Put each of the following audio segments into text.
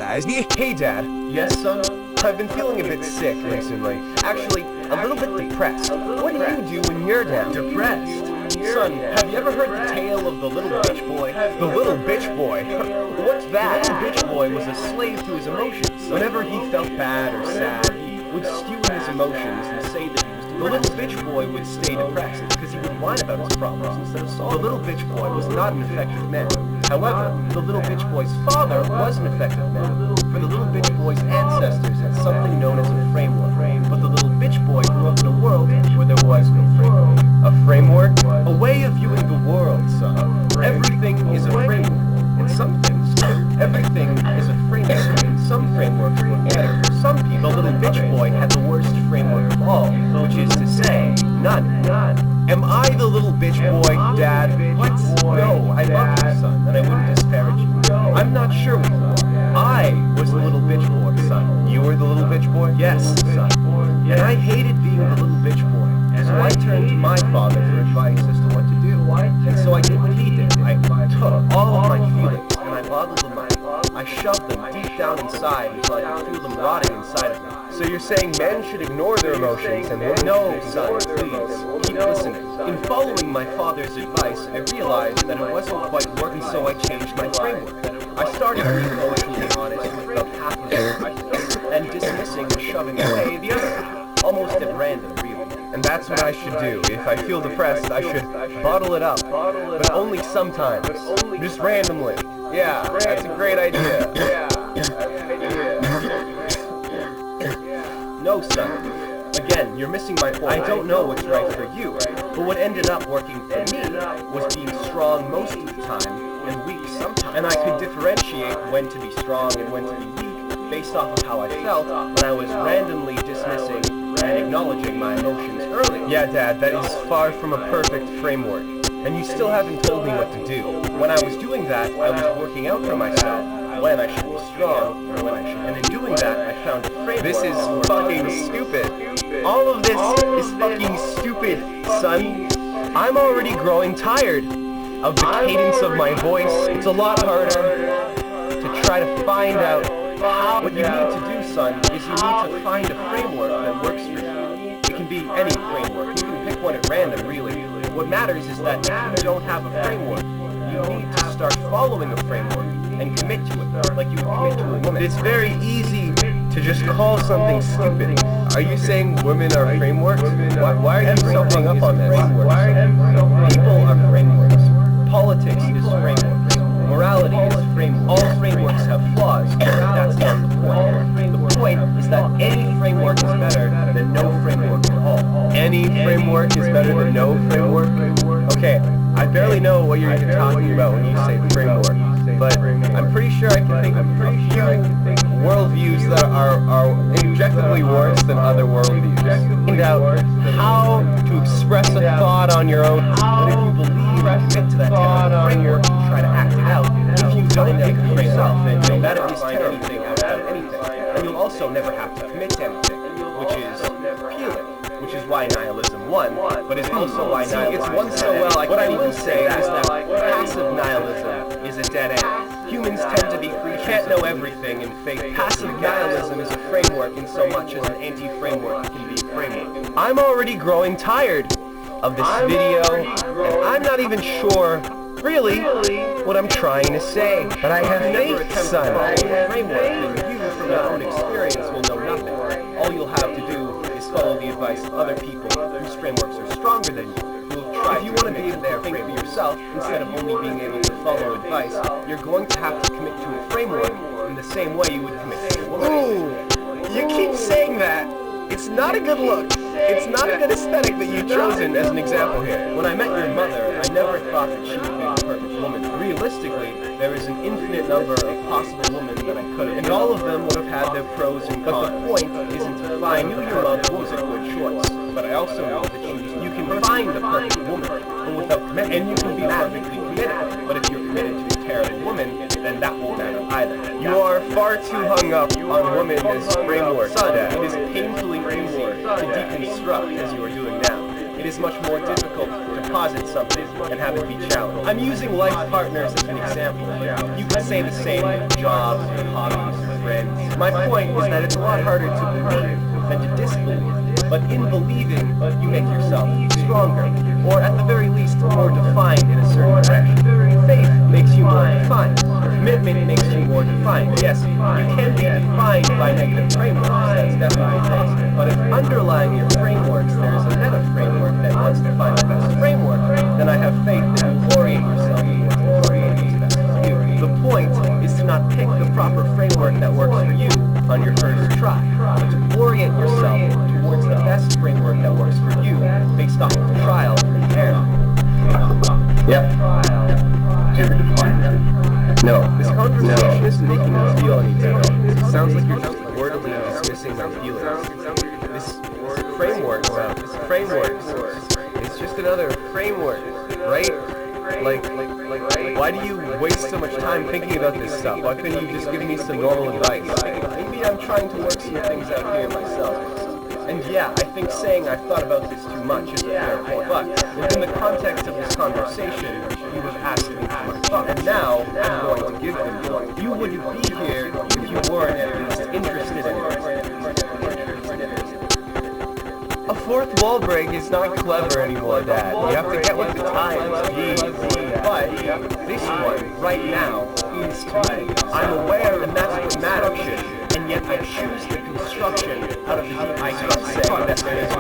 guys. Hey, Dad. Yes, son? I've been feeling a bit sick recently. Actually, a little bit depressed. What do you do when you're down? Depressed? Son, have you ever heard the tale of the little bitch boy? The little bitch boy? What's that? The little bitch boy was a slave to his emotions. Whenever he felt bad or sad, he would stew in his emotions and say that he was depressed. The little bitch boy would stay depressed because he would whine about his problems instead of solving. The little bitch boy was not an effective man. However, the little bitch boy's father was an effective man. For the little bitch boy's ancestors had something known as a framework. But the little bitch boy grew up in a world where there was no framework. A framework? A way of viewing the world, son. Everything is a framework. In some things, everything is a framework. In some frameworks work better for some people. The little bitch boy had the worst framework of all, which is to say, none. Am I the little bitch boy, Dad? What? No, I love you, son, and I wouldn't disparage you. I'm not sure what you are. I was the little bitch boy, son. You were the little bitch boy? Yes, son. And I hated being the little bitch boy. So I turned to my father for advice as to what to do. And so I did what he did. I took all of my feelings and I bottled them up. I shoved them deep down inside until I could feel them rotting inside of me. So you're saying men should ignore their emotions and no, son, please, keep listening. In following my father's advice, I realized that it wasn't quite working, so I changed my framework. I started being emotionally honest with about half of it and dismissing and shoving away the other half, almost at random, really. And that's what I should do. If I feel depressed, I should bottle it up, but only sometimes, just randomly. Yeah, that's a great idea. No, son. Again, you're missing my point. I don't know what's right for you, but what ended up working for me was being strong most of the time and weak sometimes. And I could differentiate when to be strong and when to be weak based off of how I felt when I was randomly dismissing and acknowledging my emotions early. Yeah, Dad, that is far from a perfect framework. And you still haven't told me what to do. When I was doing that, I was working out for myself when I should be strong or when I should. And in doing that, I found a framework. This is fucking stupid. All of this is fucking stupid, son. I'm already growing tired of the cadence of my voice. It's a lot harder to try to find out how. What you need to do, son, is you need to find a framework that works for you. It can be any framework. You can pick one at random, really. What matters is that if you don't have a framework, you need to start following a framework and commit to it, like you would commit to a woman. It's very easy to just call something stupid. Are you saying women are frameworks? Why are you so hung up on this? People are frameworks. Politics is frameworks. Morality is frameworks. All frameworks have flaws, but that's not the point. The point is that any framework is better than no framework at all. Any framework is better than no framework? Okay, I barely know what you're even talking about when you say framework, but I'm pretty sure I can think of a few worldviews that are objectively worse than other worldviews. Find out how to express a thought on your own, but if you believe and commit to that kind of framework and try to act it out, if you don't think of yourself, then you'll never at least find anything out about anything. And you'll also never have to commit to anything, which is appealing. Which is why nihilism won, but it's also why nihilism won so well. What I will say is that passive nihilism is a dead end. Humans tend to be creatures can't know everything and fake. Passive nihilism is a framework in so much as an anti-framework can be a framework. I'm already growing tired of this video, and I'm not even sure really what I'm trying to say. But I have faith, son. A framework that you from your own experience will know nothing. All you'll have to do is follow the advice of other people whose frameworks are stronger than you. If you want to be able to think for yourself, instead of only being able to follow advice, you're going to have to commit to a framework in the same way you would commit to a woman. Ooh, you keep saying that. It's not a good look. It's not a good aesthetic that you've chosen as an example here. When I met your mother, I never thought that she would be the perfect woman. Realistically, there is an infinite number of possible women that I could have, and all of them would have had their pros and cons. But the point isn't to find. I knew your mother was a good choice, but I also know that you can find the perfect woman, but without commitment, and you can be perfectly committed. But if you're committed to a terrible woman, then that won't matter either. You are far too hung up on women as frameworks. Son, it is painfully easy to deconstruct as you are doing now. It is much more difficult to posit something and have it be challenged. I'm using life partners as an example, but You could say the same with jobs or hobbies or friends. My point is that it's a lot harder to believe than to disbelieve. But in believing, you make yourself stronger, or at the very least, more defined in a certain direction. Faith makes you more defined. Commitment makes you more defined. Yes, you can be defined by negative frameworks, that's definitely the case. But if underlying your frameworks there is a meta framework that wants to find the best framework, then I have faith that you will orient yourself towards the framework that's best for you. The point is to not pick the proper framework that works for you on your first try, but to orient yourself towards the best framework that works for you based off of trial and error. Yep. Do you define that? No. This conversation isn't making me feel anything. It sounds like you're just wordily dismissing my feelings. This framework, it's just another framework, right? Like, why do you waste so much time thinking about this stuff? Why couldn't you just give me some normal advice? Maybe I'm trying to work some things out here myself. And yeah, I think saying I've thought about this too much is a fair point, but within the context of this conversation, you have asked me for my thoughts, and now I'm going to give them to you. You wouldn't be here if you weren't at least interested in it. A fourth wall break is not clever anymore, Dad. You have to get with the times, geez. But this one, right now, is to me. I'm aware, and that's what matters. And yet I choose the construction out of the deep. I could say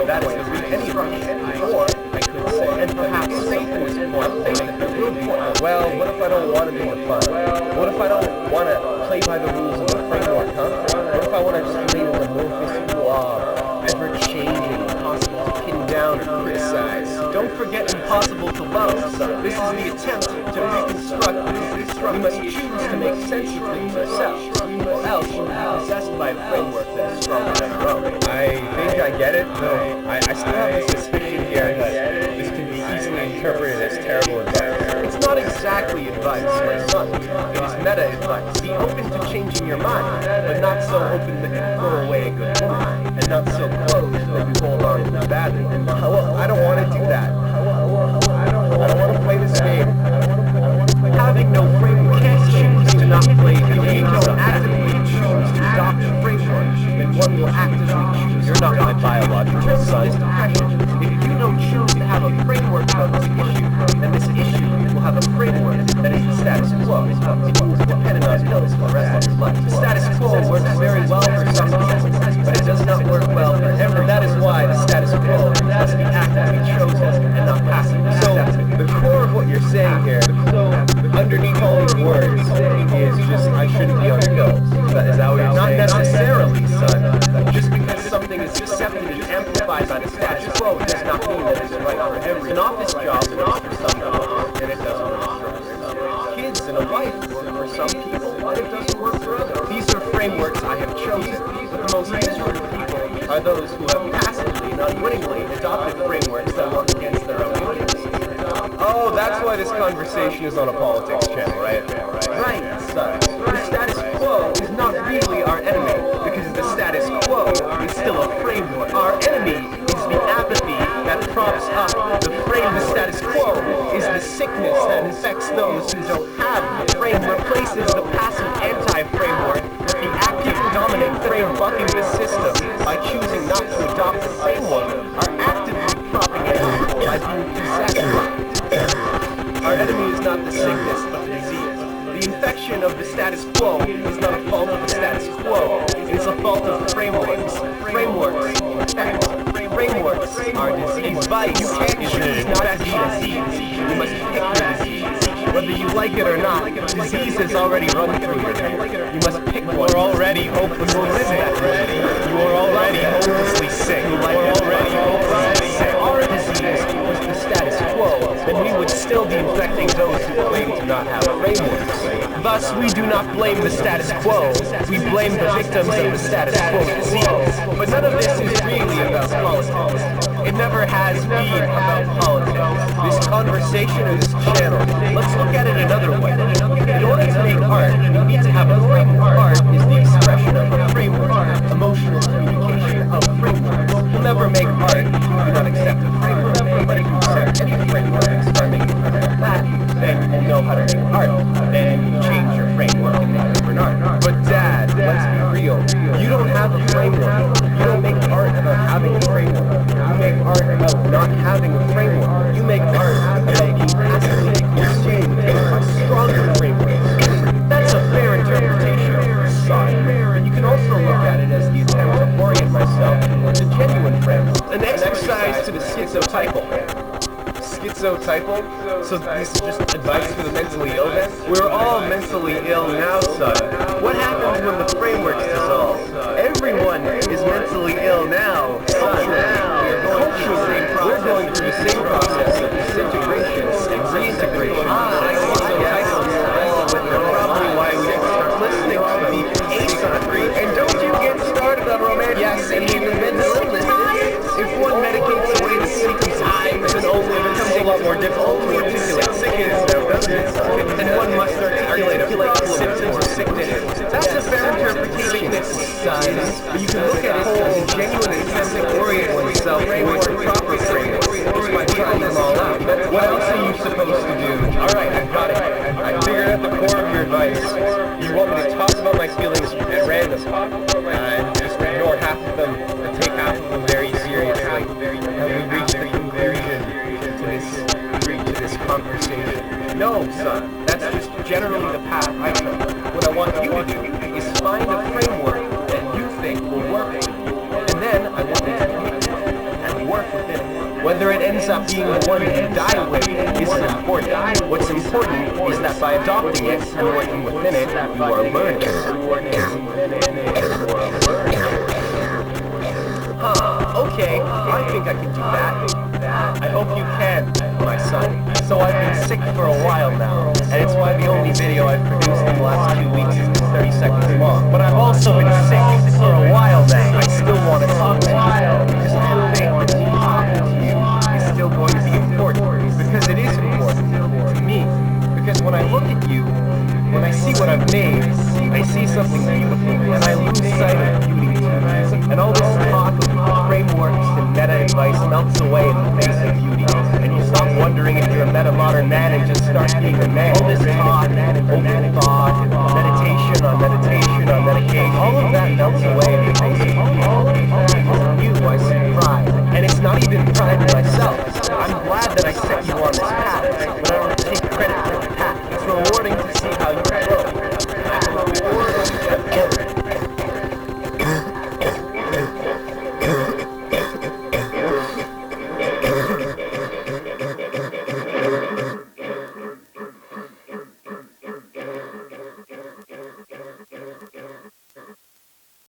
that is the reconstruction, or I could say, and perhaps faith in this point, that there will be one. Well, what if I don't want to be the fun? What if I don't want to play by the rules of the framework, huh? What if I want to just play with amorphous blob, ever-changing, impossible to pin down or criticize? Don't forget impossible to love, son. This is the attempt to reconstruct. You must choose to make sense of things yourself, or else you'll be possessed by a framework that is stronger than your own. I think I get it, though I still have a suspicion here that this can be easily interpreted as terrible advice. It's not exactly advice, my son. It is meta-advice. Be open to changing your mind, but not so open that you throw away a good woman, and not so closed that you hold on to badly. Well, I don't want to do that. I don't want to play this game. Having no framework, can't choose to not play the game. Don't actively choose to adopt a framework, then one will actively choose. You're not my biological son. If you don't choose to have a framework about this issue, then this issue will have a framework that is the status quo. It will be dependent on pills for the rest of your life. The status quo works very well for some people, but it does not work well for everyone. That is why the status quo must be actively chosen and not passively accepted. The core of what you're saying here, underneath all these words, is just I shouldn't be on pills. Is that what you're saying? Not necessarily, son. Just because something is accepted and amplified by the status quo does not mean that it's right for everyone. An office job works for some people, and it doesn't work for others. Kids and a wife work for some people, and it doesn't work for others. These are frameworks I have chosen, but the most miserable people are those who have passively and unwittingly adopted frameworks that work against their own interests. Oh, that's why this conversation is on a politics channel, right? Right, son. The status quo is not really our enemy, because the status quo is still a framework. Our enemy is the apathy that props up the frame. The status quo is the sickness that infects those who don't have the frame, replaces the passive anti-framework with the active dominant frame bucking the system by choosing not to adopt the framework, are actively propping it up by being possessed. Our enemy is not the sickness, but the disease. The infection of the status quo is not a fault of the status quo. It is a fault of frameworks. Frameworks infect. Frameworks are disease. Vice is not to be disease. You must pick the disease. Whether you like it or not, disease has already run through your head. You must pick one. You are already hopelessly sick. You are already hopelessly sick. You are already hopelessly sick. Our disease was the status quo, then we would still be infecting those who claim to not have frameworks. Thus, we do not blame the status quo, we blame the victims of the status quo disease. But none of this is really about politics. It never has been about politics. This conversation or this channel, let's look at it another way. In order to make art, you need to have a framework. Art is the expression of a framework, emotional communication of frameworks. You'll never make art if you do not accept a framework. But if you accept any framework, start making art like that, then you know how to make art. Then you change your having a framework. You make art about being passively consumed by stronger frameworks. That's a fair interpretation, son. But you can also look at it as the attempt to orient myself to genuine frameworks. An exercise to the schizotypal. Schizotypal? So this is just advice for the mentally ill then? We're all mentally ill now, son. What happens when the frameworks dissolve? Everyone is mentally ill now, son. We're going through the same process of disintegration and reintegration. Probably why we didn't start listening to the A-side. And don't you get started on romantic music and mental illness. If one medicates away the symptoms of sickness, then only it becomes a lot more difficult to articulate sickness now, doesn't it? And one must articulate symptoms of sickness. That's a fair interpretation, son. But you can look at it as a genuine attempt to orient oneself towards the proper framework just by trying them all out. What else are you supposed to do? Alright, I've got it. I figured out the core of your advice. You want me to talk about my feelings at random, and just ignore half of them and take half of them very seriously. Have we reached the conclusion to this conversation? No, son. That's just generally the path I took. What I want you to do is find a framework that you think will work for you, and then I want you to commit to it and work within it. Whether it ends up being the one you die with isn't important. What's important is that by adopting it and working within it, you are learning. Okay, I think I can do that. I hope you can, my son. So I've been sick for a while now, and it's why the only video I've produced in the last 2 weeks is 30 seconds long. But I've also been sick for a while now. I still want to talk to you, because I think that me talking to you is still going to be important, because it is important to me. Because when I look at you, when I see what I've made, I see something beautiful, and I lose sight of beauty too. And all this talk of frameworks and meta-advice melts away in the face of beauty, and you stop wondering if you're a meta-modern man and just start being a man. All this talk, open thought, and meditation on meditation,